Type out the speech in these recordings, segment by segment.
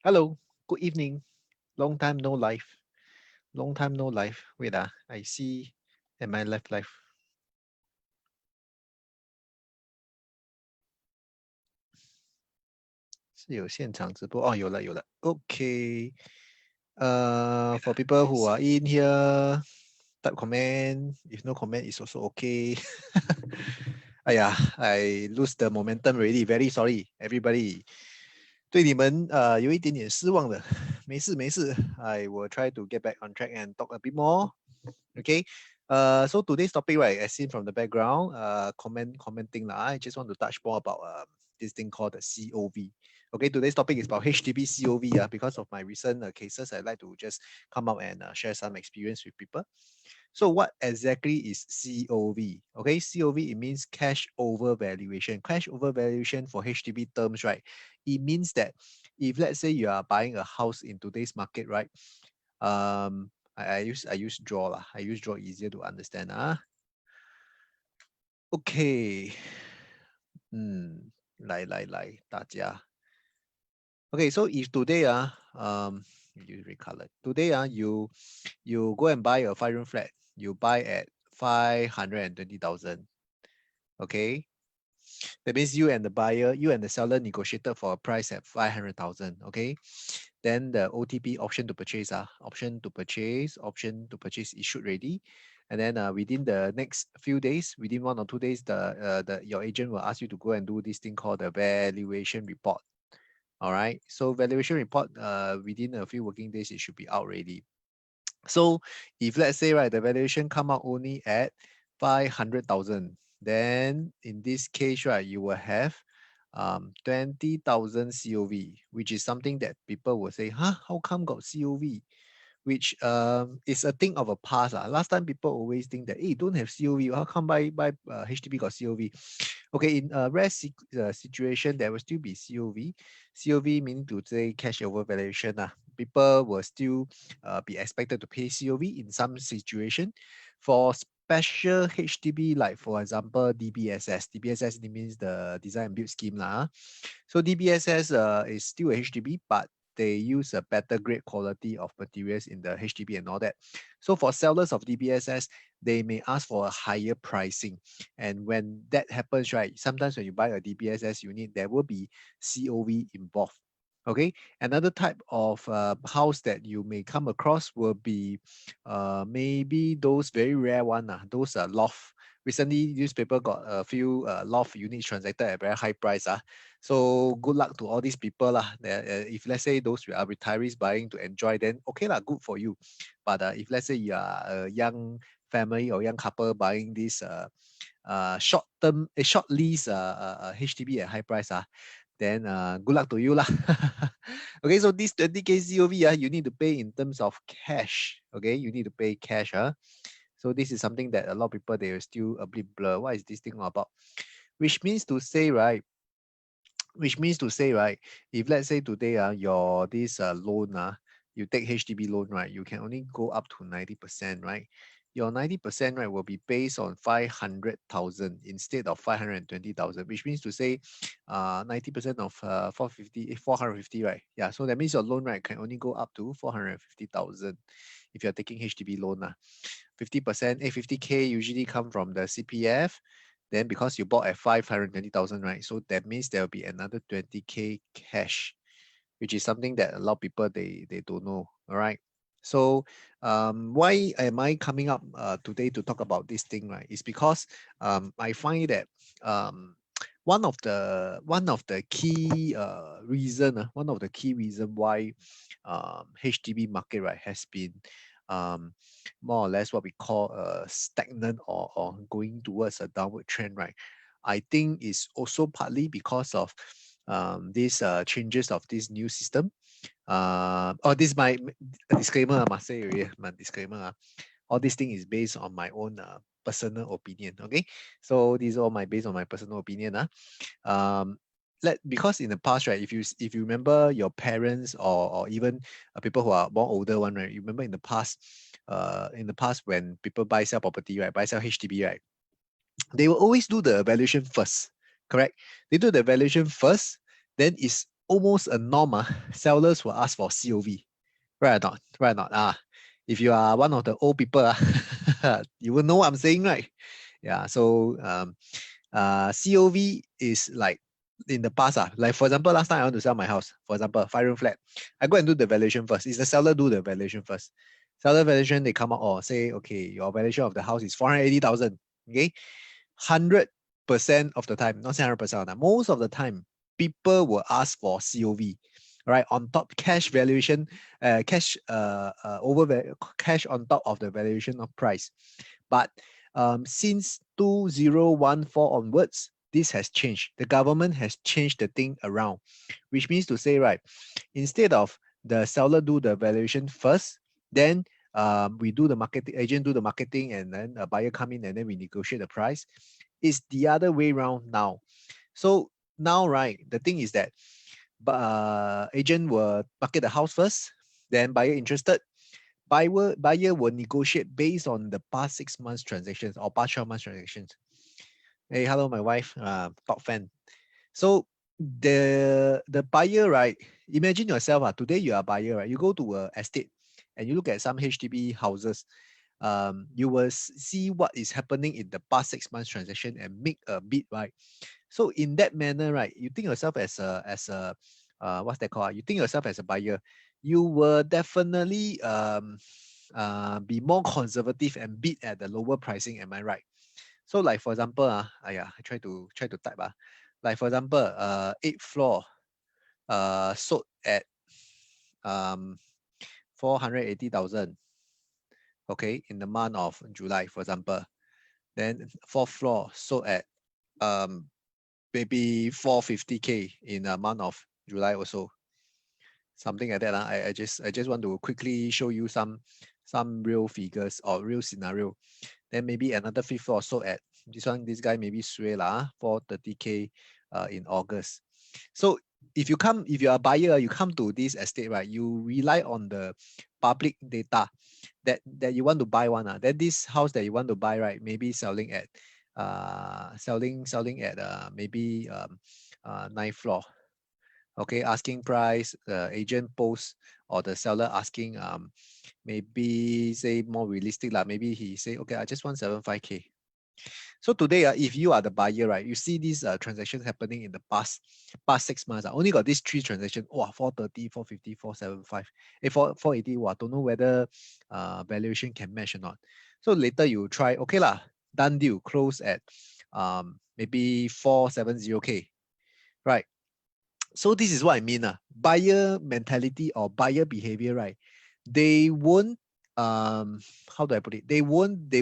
Hello, good evening. Long time no live. Long time no live. Wait, I see. Am I left live? 是有现场直播 哦，有了。Okay. For people who are in here, type comment. If no comment, it's also okay. I lose the momentum already. Very sorry, everybody. 对你们有一点点失望的。没事。I will try to get back on track and talk a bit more. Okay. So today's topic, right, as seen from the background, commenting lah. I just want to touch more about this thing called the COV. Okay, today's topic is about HDB COV. Because of my recent cases, I'd like to just come out and share some experience with people. So what exactly is COV? Okay, COV, it means cash over valuation. Cash over valuation for HDB terms, right? It means that if let's say you are buying a house in today's market, right? I use draw lah. I use draw easier to understand. Okay. 来，大家。Okay, so if today you recolor. Today you go and buy a 5-room flat. You buy at 520,000. Okay. That means you and the seller negotiated for a price at 500,000. Okay. Then the OTP option to purchase option to purchase issued ready. And then within the next few days, within 1 or 2 days, your agent will ask you to go and do this thing called the valuation report. All right. So valuation report within a few working days, it should be out ready. So if let's say right, the valuation come out only at 500,000, then in this case, right, you will have 20,000 COV, which is something that people will say, huh, how come got COV? Which is a thing of a past. Last time people always think that, hey, don't have COV, how come buy HDB got COV? Okay, in a rare situation, there will still be COV. COV meaning to say cash over valuation. People will still be expected to pay COV in some situation. For special HDB, like for example, DBSS. DBSS means the design and build scheme. So DBSS is still a HDB, but they use a better grade quality of materials in the HDB and all that. So for sellers of DBSS, they may ask for a higher pricing. And when that happens, right, sometimes when you buy a DBSS unit, there will be COV involved. Okay, another type of house that you may come across will be maybe those very rare one, those loft. Recently, newspaper got a few loft units transacted at very high price. So good luck to all these people lah. If let's say those are retirees buying to enjoy, then okay lah, good for you. But if let's say you are a young family or young couple buying this short lease HDB at high price, then good luck to you lah. Okay, so this 20K COV, you need to pay in terms of cash. Okay, you need to pay cash. So this is something that a lot of people, they are still a bit blur. What is this thing about? Which means to say, right, if let's say today your this loan, you take HDB loan, right, you can only go up to 90%, right? Your 90%, right, will be based on 500,000 instead of 520,000, which means to say 90% of 450, right? Yeah, so that means your loan, right, can only go up to 450,000 if you're taking HDB loan. 50%, 50K usually come from the CPF. Then because you bought at 520,000, right? So that means there will be another 20K cash, which is something that a lot of people, they don't know. All right. So why am I coming up today to talk about this thing, right? It's because I find that one of the key reason why HDB market, right, has been more or less what we call stagnant or going towards a downward trend, right? I think is also partly because of these changes of this new system. This is my disclaimer, I must say already, my disclaimer. All this thing is based on my own personal opinion. Okay, so these are all based on my personal opinion. Because in the past, right, if you remember your parents or even people who are more older one, right, you remember in the past when people buy sell property, right, buy sell HDB, right, they will always do the valuation first. Correct? They do the valuation first, then is almost a norm. Sellers will ask for COV. Right or not? Right or not? If you are one of the old people, you will know what I'm saying, right? Yeah. So COV is like in the past. Like for example, last time I want to sell my house, for example, 5-room flat. I go and do the valuation first. Is the seller do the valuation first? Seller valuation, they come out or say, okay, your valuation of the house is 480,000. Okay. 100% of the time, not 100% of the time, most of the time, people will ask for COV, right? On top, cash valuation, cash cash on top of the valuation of price. But since 2014 onwards, this has changed. The government has changed the thing around, which means to say, right, instead of the seller do the valuation first, then we do the marketing, agent do the marketing, and then a buyer come in and then we negotiate the price. It's the other way around now. So now, right, the thing is that agent will market the house first, then buyer interested. Buyer will negotiate based on the past 6 months transactions or past 12 months transactions. Hey, hello, my wife, top fan. So the buyer, right? Imagine yourself, today you are a buyer, right? You go to a estate and you look at some HDB houses. You will see what is happening in the past 6 months transaction and make a bid, right? So in that manner, right, you think yourself as a what's that called? You think yourself as a buyer, you will definitely be more conservative and bid at the lower pricing. Am I right? So like for example, I try to type. Like for example, 8th floor sold at 480,000. Okay, in the month of July, for example. Then 4th floor sold at maybe 450K in the month of July also. Something like that. I just want to quickly show you some real figures or real scenario. Then maybe another 5th floor sold at this guy maybe sway 430K in August. So if you are a buyer, you come to this estate, right? You rely on the public data that you want to buy one. Then this house that you want to buy, right? Maybe selling at maybe 9th floor. Okay, asking price, the agent post or the seller asking maybe say more realistic maybe he say, okay, I just want 75K. So today, if you are the buyer, right, you see these transactions happening in the past 6 months. Only got these 3 transactions. 430, 450, 475. 480. Don't know whether valuation can match or not. So later you try, okay done deal, close at maybe 470K, right? So this is what I mean. Buyer mentality or buyer behavior, right? They won't how do I put it? They won't be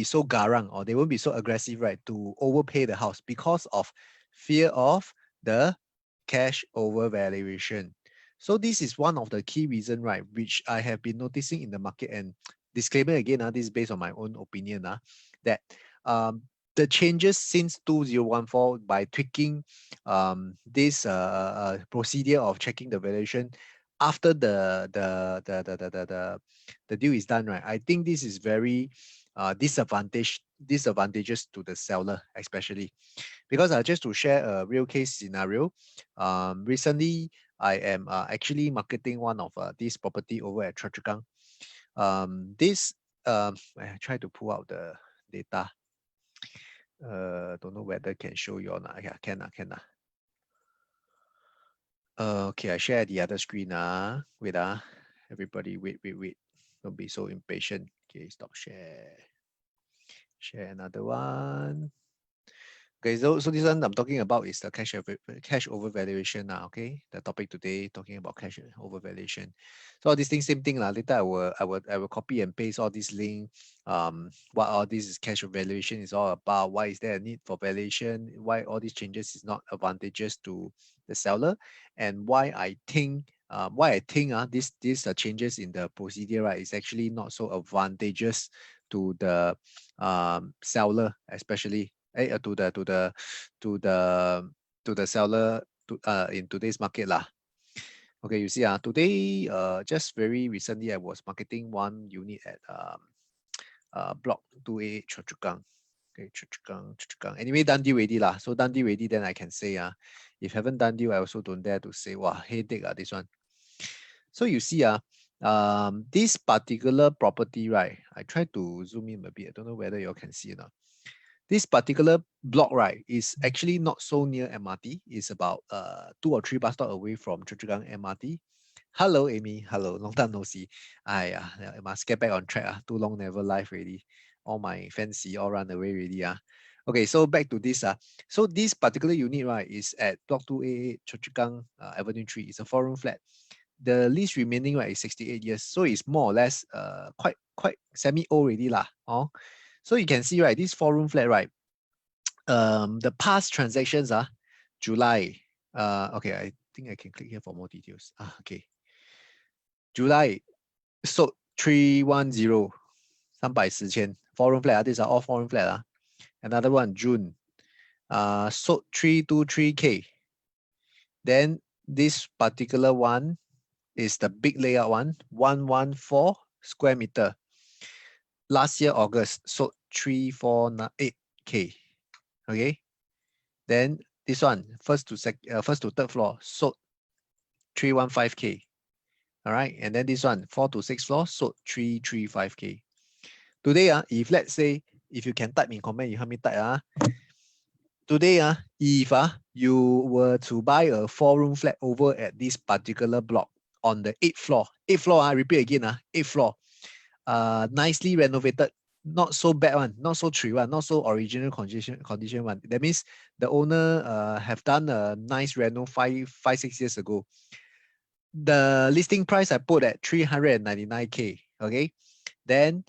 so garang or they won't be so aggressive, right, to overpay the house because of fear of the cash overvaluation. So this is one of the key reasons, right, which I have been noticing in the market. And disclaimer again, this is based on my own opinion, that the changes since 2014 by tweaking this procedure of checking the valuation after the deal is done, right? I think this is very disadvantageous to the seller, especially because just to share a real case scenario, recently I am actually marketing one of this property over at Choa Chu Kang. I try to pull out the data. Don't know whether can show you or not. Yeah, can. Okay, I share the other screen. Wait, everybody, wait. Don't be so impatient. Okay, stop share. Share another one. Okay, so this one I'm talking about is the cash overvaluation now. Okay, the topic today talking about cash overvaluation. So all these things, same thing. Later I will copy and paste all these link. What all this is cash overvaluation is all about. Why is there a need for valuation? Why all these changes is not advantageous to the seller, and why I think these changes in the procedure, right, is actually not so advantageous to the seller, especially to the seller in today's market lah. Okay, you see today just very recently I was marketing one unit at block 2A Choa Chu Kang. Okay, Choa Chu Kang, Choa Chu Kang. Anyway, done deal already lah. So done deal already, then I can say if haven't done deal, I also don't dare to say wow, headache this one. So you see this particular property, right? I try to zoom in a bit. I don't know whether you can see it or not. This particular block, right, is actually not so near MRT. It's about 2 or 3 bus stop away from Choa Chu Kang MRT. Hello, Amy. Hello, long time no see. I must get back on track. Too long never live already. All my fancy all run away already. Okay, so back to this. So this particular unit, right, is at Block 288 Choa Chu Kang Avenue 3. It's a 4-room flat. The lease remaining, right, is 68 years. So it's more or less quite semi-old already lah. Oh. So you can see, right, this 4-room flat, right, the past transactions are July. Okay, I think I can click here for more details. Okay. July sold 310, 310,000. 4-room flat. These are all 4-room flat. Another one, June, sold 323K. Then this particular one is the big layout one, 114 square meter. Last year, August, sold 348K. Okay. Then this one, first to third floor, sold 315K. All right. And then this one, 4 to 6 floor, sold 335K. Today, if let's say, if you can type in comment, you help me type. Today, if you were to buy a 4-room flat over at this particular block on the 8th floor, 8th floor, I repeat again, 8th floor, nicely renovated, not so bad one, not so tree one, not so original condition one. That means the owner have done a nice reno 6 years ago. The listing price I put at 399K. Okay, then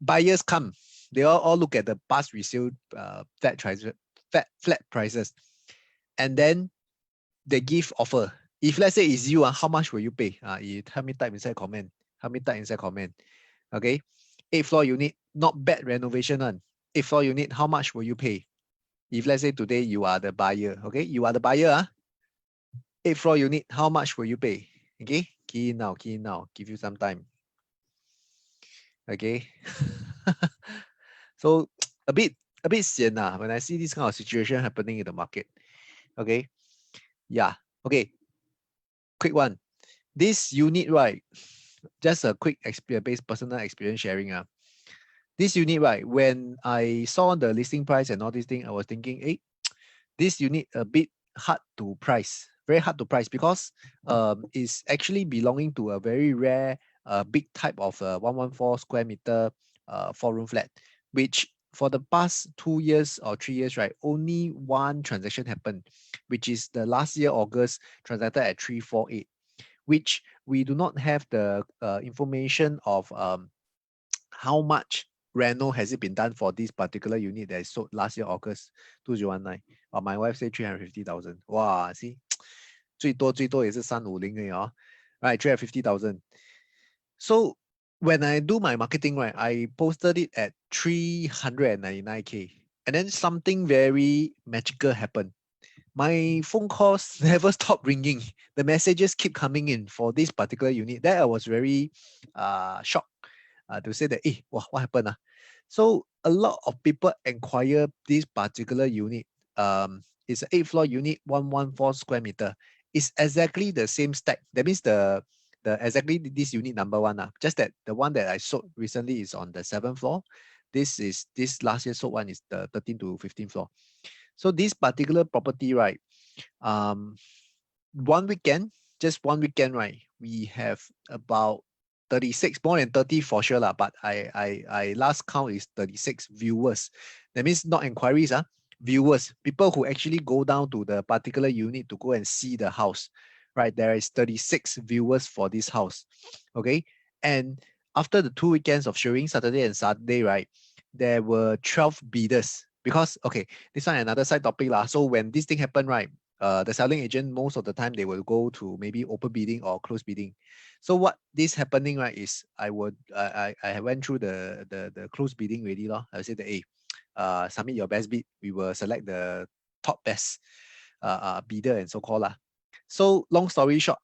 buyers come, they all look at the past resale flat prices, and then they give offer. If let's say it's you, how much will you pay? You help me type inside comment. Help me type inside comment. Okay, 8th floor unit, not bad renovation one. 8th floor unit, how much will you pay? If let's say today you are the buyer, okay, you are the buyer. 8th floor unit, how much will you pay? Okay, key in now, give you some time. Okay. So a bit sian when I see this kind of situation happening in the market. Okay. Yeah. Okay. Quick one. This unit, right? Just a quick based personal experience sharing. This unit, right? When I saw the listing price and all these things, I was thinking, hey, this unit a bit hard to price, very hard to price, because it's actually belonging to a very rare big type of 114 square meter 4-room flat, which for the past 2 years or 3 years, right, only one transaction happened, which is the last year August transacted at 348, which we do not have the information of how much reno has it been done for this particular unit that is sold last year August 2019. My wife said 350,000. Wow, see, 最多也是350而已哦。Right, 350,000. So when I do my marketing, right, I posted it at 399K. And then something very magical happened. My phone calls never stop ringing. The messages keep coming in for this particular unit. That I was very shocked to say that, what happened? So a lot of people inquire this particular unit. It's an 8th floor unit, 114 square meter. It's exactly the same stack. That means the exactly this unit number one. Just that the one that I sold recently is on the 7th floor. This last year sold one is the 13th to 15th floor. So this particular property, right? Just one weekend, right? We have about 36, more than 30 for sure, but I last count is 36 viewers. That means not inquiries, viewers, people who actually go down to the particular unit to go and see the house, right? There is 36 viewers for this house, okay? And after the 2 weekends of showing, Saturday and Sunday, right, there were 12 bidders. Because, okay, this one another side topic lah. So when this thing happened, right, the selling agent, most of the time they will go to maybe open bidding or close bidding. So what this happening, right, is I went through the close bidding already lah. I said that, hey, submit your best bid. We will select the top best bidder and so called lah. So long story short,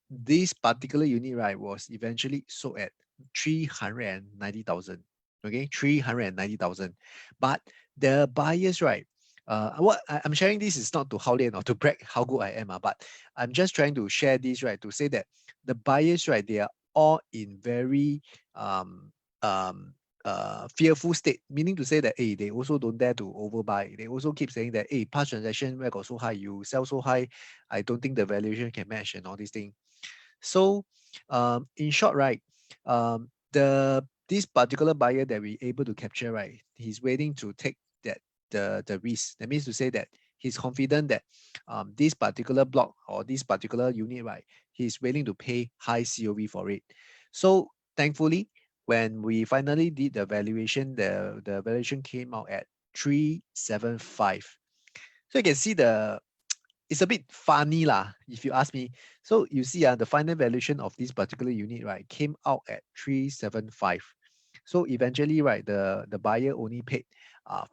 this particular unit, right, was eventually sold at 390,000. Okay, 390,000. But the buyers, right? What I'm sharing this is not to Howlian or to brag how good I am, but I'm just trying to share this, right, to say that the buyers, right, they are all in very um, um, fearful state, meaning to say that, hey, they also don't dare to overbuy. They also keep saying that, hey, past transaction where got so high, you sell so high, I don't think the valuation can match and all these things. So, in short, right, the this particular buyer that we able to capture, right, he's waiting to take that the risk. That means to say that he's confident that this particular block or this particular unit, right, he's willing to pay high COV for it. So thankfully, when we finally did the valuation, the valuation came out at 375. So you can see it's a bit funny lah, if you ask me. So you see, the final valuation of this particular unit, right, came out at 375. So eventually, right, the buyer only paid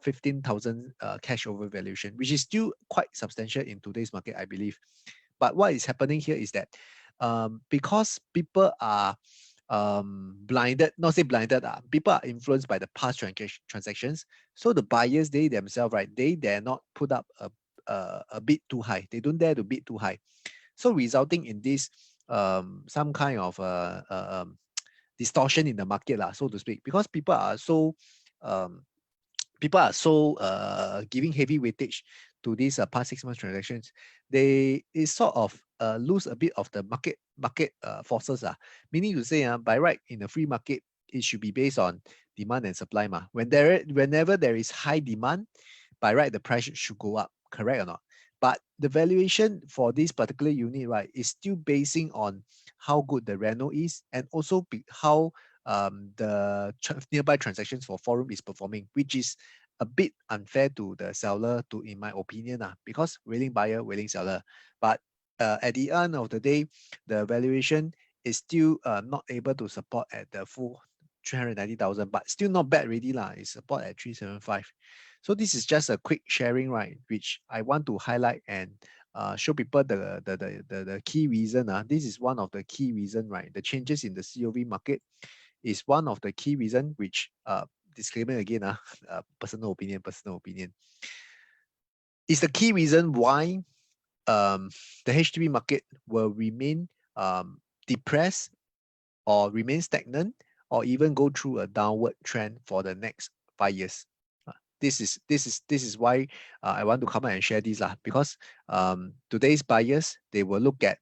15,000 cash over valuation, which is still quite substantial in today's market, I believe. But what is happening here is that because people are blinded, not say blinded, people are influenced by the past transactions. So the buyers, they themselves, right, they dare not put up a bit too high. They don't dare to bid too high. So resulting in this some kind of distortion in the market, lah, so to speak, because um, people are so giving heavy weightage to these past 6 months transactions. They sort of lose a bit of the market forces, meaning to say, by right in a free market, it should be based on demand and supply. Whenever there is high demand, by right the price should go up, correct or not? But the valuation for this particular unit, right, is still basing on how good the reno is, and also how the nearby transactions for forum is performing, which is a bit unfair to the seller, to in my opinion, because willing buyer, willing seller. But at the end of the day, the valuation is still not able to support at the full 390,000, but still not bad already lah. It's support at 375. So this is just a quick sharing, right, which I want to highlight and show people the key reason. This is one of the key reason, right? The changes in the COV market is one of the key reason, which disclaimer again, personal opinion, is the key reason why the HDB market will remain depressed or remain stagnant or even go through a downward trend for the next 5 years. This is why I want to come and share this lah, because today's buyers, they will look at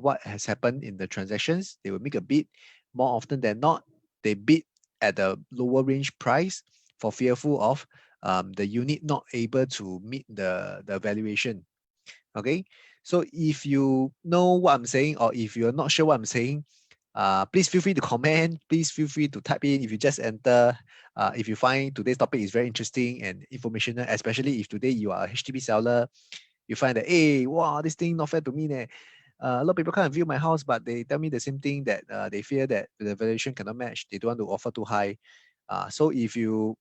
what has happened in the transactions. They will make a bid. More often than not, they bid at a lower range price for fearful of the unit not able to meet the valuation. Okay, so if you know what I'm saying, or if you're not sure what I'm saying, please feel free to comment. Please feel free to type in if you just enter. If you find today's topic is very interesting and informational, especially if today you are a HDB seller, you find that, hey, wow, this thing not fair to me. A lot of people come and view my house, but they tell me the same thing, that they fear that the valuation cannot match. They don't want to offer too high. So if you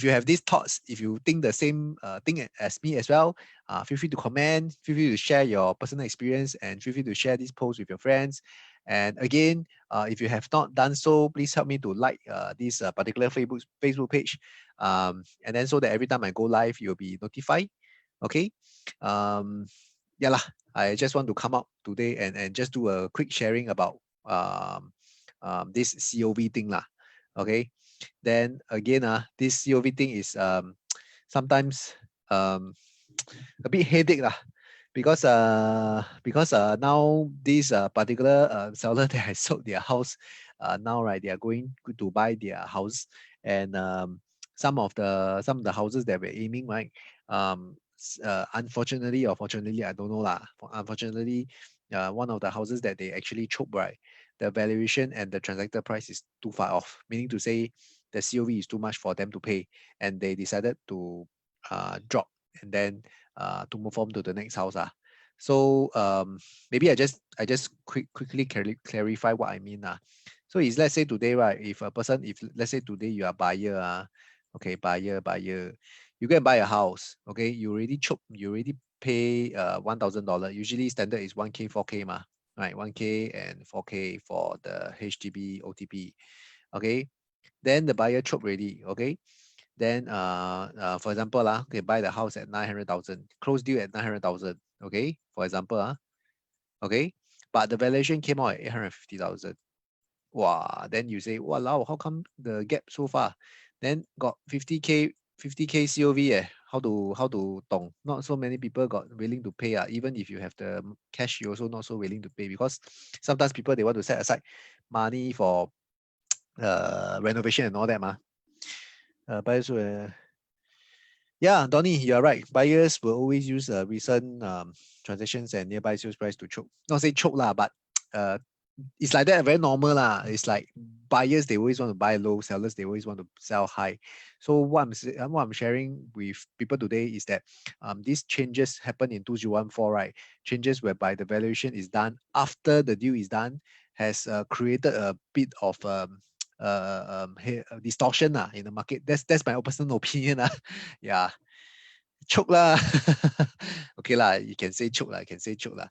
have these thoughts, if you think the same thing as me as well, feel free to comment, feel free to share your personal experience, and feel free to share this post with your friends. And again, if you have not done so, please help me to like this particular Facebook page, and then so that every time I go live, you'll be notified. Okay. Um, yeah lah. I just want to come up today and just do a quick sharing about this COV thing lah. Okay. Then again, this COV thing is sometimes a bit headache lah, because now this particular seller that I sold their house, now right, they are going to buy their house, and some of the houses that we're aiming, right, unfortunately or fortunately, I don't know lah, unfortunately, one of the houses that they actually choked, right, the valuation and the transactor price is too far off, meaning to say the COV is too much for them to pay, and they decided to drop, and then to move on to the next house. So maybe I just quickly clarify what I mean. So is, let's say today, right, if let's say today you are buyer, okay, buyer, you go and buy a house, okay, you already pay $1,000. Usually standard is 1K, 4K right, 1K and 4K for the HDB OTP. Okay, Then the buyer choke already, okay? Then for example, okay, buy the house at 900,000, close deal at 900,000, okay? For example, okay? But the valuation came out at 850,000. Wow, then you say, wow, how come the gap so far? Then got 50k COV how to dong? Not so many people got willing to pay. Even if you have the cash, you also not so willing to pay, because sometimes people they want to set aside money for renovation and all that, ma. Buyers yeah, Donny, you are right. Buyers will always use recent transactions and nearby sales price to choke. Not say choke lah, but uh, it's like that, very normal lah. It's like buyers, they always want to buy low, sellers they always want to sell high. So what I'm sharing with people today is that these changes happen in 2014, right? Changes whereby the valuation is done after the deal is done has created a bit of distortion in the market. That's my personal opinion. Yeah, choke lah. Okay lah, you can say choke lah, I can say choke lah.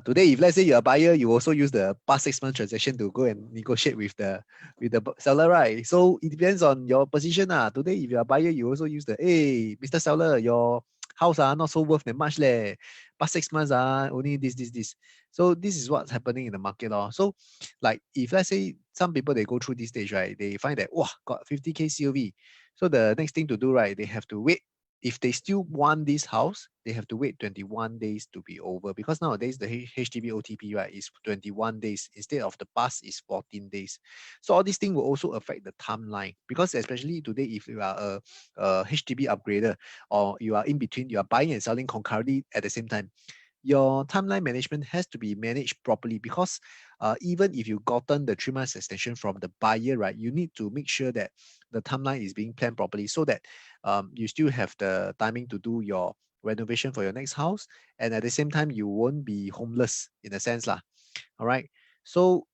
Today, if let's say you're a buyer, you also use the past 6 month transaction to go and negotiate with the seller, right? So it depends on your position. Today, if you're a buyer, you also use the, hey, Mr. Seller, your house not so worth that much leh. Past 6 months only this. So this is what's happening in the market. So like if let's say some people they go through this stage, right? They find that wow, got 50k COV. So the next thing to do, right? They have to wait. If they still want this house, they have to wait 21 days to be over, because nowadays the HDB OTP, right, is 21 days instead of the past is 14 days. So all these things will also affect the timeline, because especially today, if you are a HDB upgrader, or you are in between, you are buying and selling concurrently at the same time, your timeline management has to be managed properly, because even if you've gotten the 3 months extension from the buyer, right, you need to make sure that the timeline is being planned properly, so that you still have the timing to do your renovation for your next house, and at the same time you won't be homeless in a sense lah. All right. So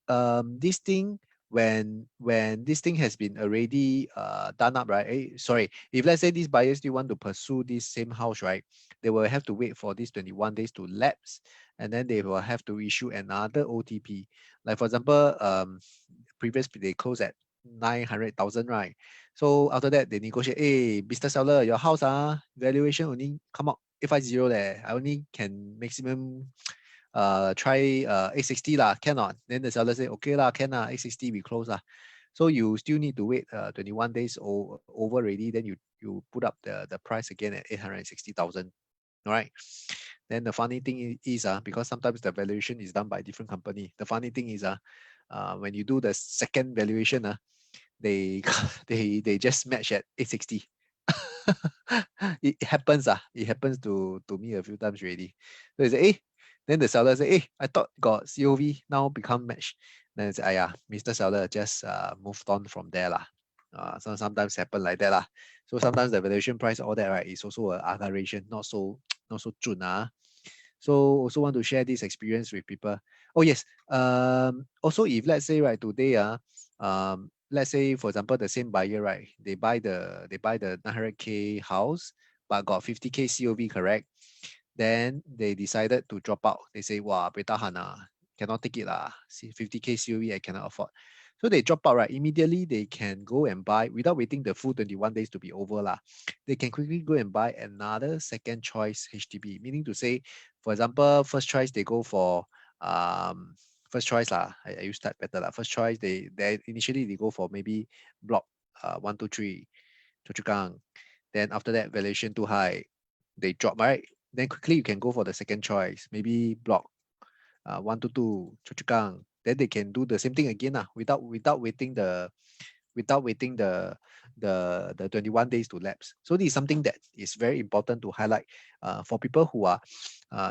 this thing, when this thing has been already done up, right? Sorry, if let's say these buyers still want to pursue this same house, right? They will have to wait for these 21 days to lapse, and then they will have to issue another OTP. Like for example, previously they closed at 900,000, right? So after that they negotiate, hey, Mr. Seller, your house valuation only come out 850 leh. I only can maximum try 860 lah, cannot. Then the seller say, okay lah, can lah, 860 we close lah. So you still need to wait 21 days over already. Then you put up the price again at 860,000. All right. Then the funny thing is because sometimes the valuation is done by different company. The funny thing is when you do the second valuation they they just match at 860. It happens it happens to me a few times already. So they say, hey, then the seller say, hey, I thought got COV, now become match. Then I say, Mr. Seller just moved on from there lah. So sometimes happen like that lah. So sometimes the valuation price, all that, right, is also a aberration, not so not so true. So also want to share this experience with people. Oh yes. Also, if let's say right today let's say for example the same buyer, right, they buy the 900k house but got 50k COV, correct? Then they decided to drop out. They say, wow, beta hana, cannot take it lah. See, 50k COV I cannot afford. So they drop out, right? Immediately they can go and buy without waiting the full 21 days to be over lah. They can quickly go and buy another second choice HDB. Meaning to say, for example, first choice they go for first choice lah. I use that better lah. First choice they initially they go for maybe block 123 Choa Chu Kang. Then after that valuation too high, they drop, right? Then quickly you can go for the second choice, maybe block 122 Choa Chu Kang. Then they can do the same thing again without waiting the 21 days to lapse. So this is something that is very important to highlight for people who are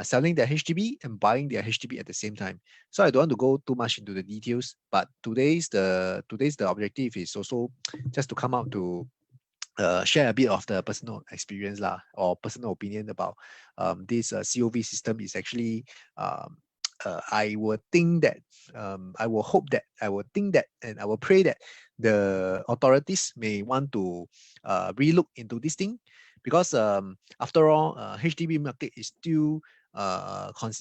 selling their HDB and buying their HDB at the same time. So I don't want to go too much into the details, but today's the objective is also just to come out to share a bit of the personal experience lah, or personal opinion about this COV system is actually I would think that I will hope that I will think that and I will pray that the authorities may want to relook into this thing, because after all HDB market is still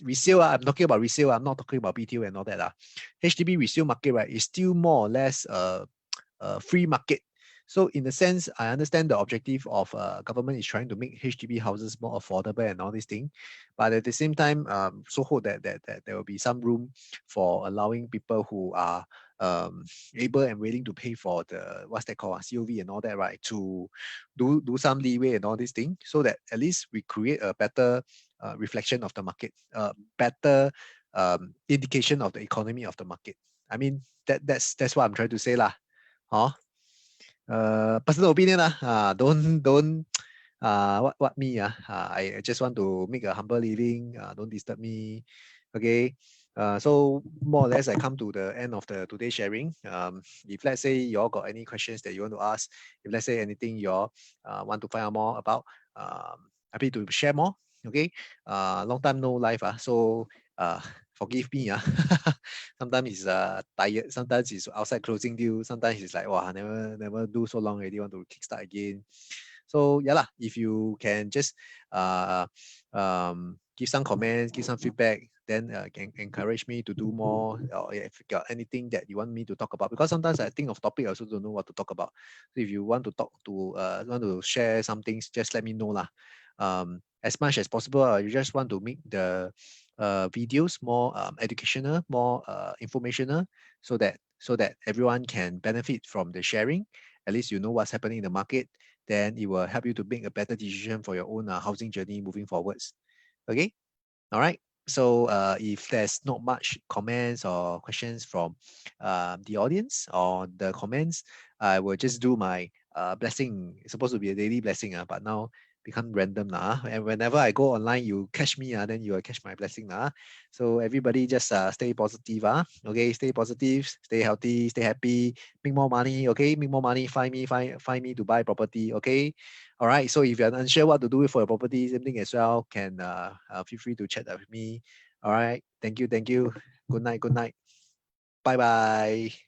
resale. I'm talking about resale. I'm not talking about BTO and all that HDB resale market, right, is still more or less free market. So in a sense, I understand the objective of government is trying to make HDB houses more affordable and all these things, but at the same time, so hope that there will be some room for allowing people who are um, able and willing to pay for the what's that called COV and all that, right? To do some leeway and all these things, so that at least we create a better reflection of the market, better indication of the economy of the market. I mean that's what I'm trying to say lah. Huh? Personal opinion lah. Don't what me I just want to make a humble living. Don't disturb me. Okay. So more or less I come to the end of the today's sharing. If let's say you all got any questions that you want to ask, if let's say anything you all want to find out more about, happy to share more. Okay. Long time no live. So forgive me. Sometimes it's tired, sometimes it's outside closing deal, sometimes it's like, wow, never do so long already, want to kickstart again. So yeah lah, if you can just give some comments, give some feedback, then can encourage me to do more, or if you got anything that you want me to talk about, because sometimes I think of topic, I also don't know what to talk about. So if you want to talk to want to share some things, just let me know lah. As much as possible, you just want to make the videos more educational, more informational, so that everyone can benefit from the sharing. At least you know what's happening in the market. Then it will help you to make a better decision for your own housing journey moving forwards. Okay, all right. So if there's not much comments or questions from the audience or the comments, I will just do my blessing. It's supposed to be a daily blessing, but now become random lah. And whenever I go online, you catch me, then you will catch my blessing lah. So everybody just stay positive, okay? Stay positive, stay healthy, stay happy, make more money, okay? Make more money, find me to buy property, okay? All right. So if you're unsure what to do for your property, same thing as well, can feel free to chat with me. All right. Thank you. Thank you. Good night. Good night. Bye bye.